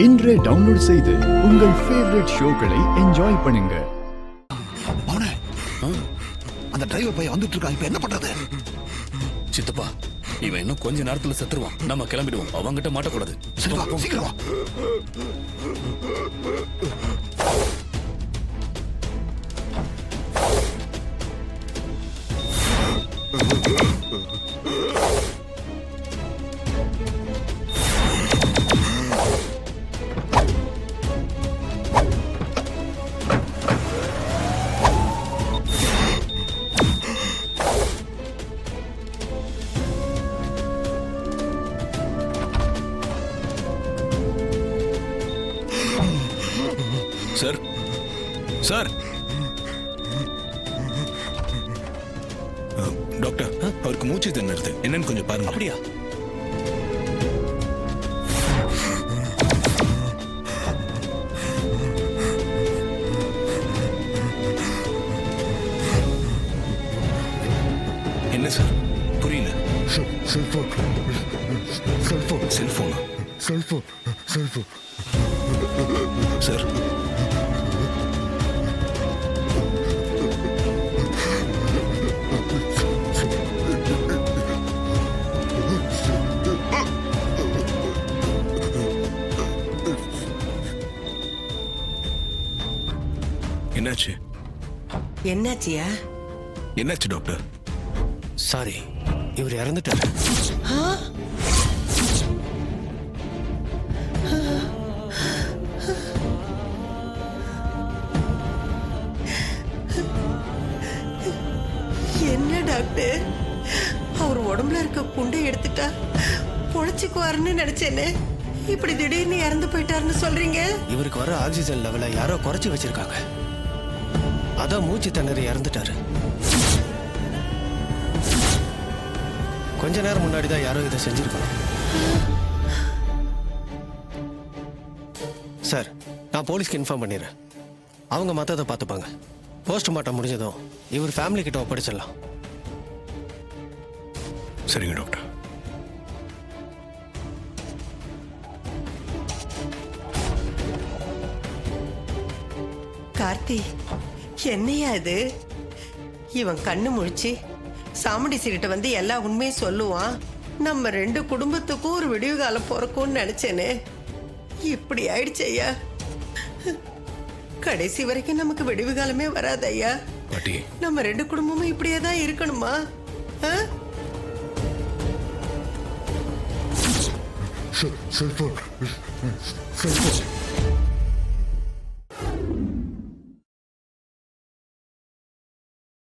இன்றே டவுன்லோட் செய்து உங்கள் ஃபேவரட் ஷோக்களை என்ஜாய் பண்ணுங்க. அவனே அந்த டிரைவர் பையன் வந்துட்டு இருக்கான். இப்ப என்ன பண்றது? சித்தப்பா, இவன் இன்னும் கொஞ்ச நேரத்துல செத்துருவான். நம்ம கிளம்பிடுவோம். அவங்கிட்ட மாட்டக்கூடாது. சரி வா, சீக்கிரம் வா. சார் சார் டாக்டர், அவருக்கு மூச்சு திணறுது. என்னன்னு கொஞ்சம் பாருங்க. அப்படியா? என்ன சார் புரியல? செல்போன் செல்போனா? செல்போன் சார் என்னாச்சு? என்னாச்சியா? என்னாச்சு டாக்டர்? சாரி, இவர் இறந்துட்டாரு. என்ன டாக்டர், அவர் உடம்புல இருக்க புண்டை எடுத்துட்டா பொழைச்சுக்குவாருன்னு நினைச்சேனே. இப்படி திடீர்னு இறந்து போயிட்டாருன்னு சொல்றீங்க? இவருக்கு வர ஆக்சிஜன் லெவலை யாரோ குறைச்சி வச்சிருக்காங்க. அதான் மூச்சு திணறி இறந்துட்டாரு. கொஞ்ச நேரம் முன்னாடி தான் யாரோ இதை செஞ்சிருக்கணும். சார், நான் போலீஸ்க்கு இன்ஃபார்ம் பண்ணிடுறேன். அவங்க மற்றதை பார்த்துப்பாங்க. போஸ்ட்மார்ட்டம் முடிஞ்சதும் இவர் ஃபேமிலி கிட்ட ஒப்படைச்சிடலாம். சரிங்க டாக்டர். கார்த்தி, என்னையா இது? இவன் கண்ணு முழிச்சு சாமுடிசி கிட்ட வந்து எல்லா உண்மையும் சொல்லுவான். நம்ம ரெண்டு குடும்பத்துக்கும் ஒரு விடிவு காலம் பிறக்கும்னு நினைச்சேனே. இப்படி ஆயிடுச்சு ஐயா. கடைசி வரைக்கும் நமக்கு விடிவு காலமே வராது ஐயா. பாட்டி, நம்ம ரெண்டு குடும்பமும் இப்படியே தான் இருக்கணுமா? செல்போன்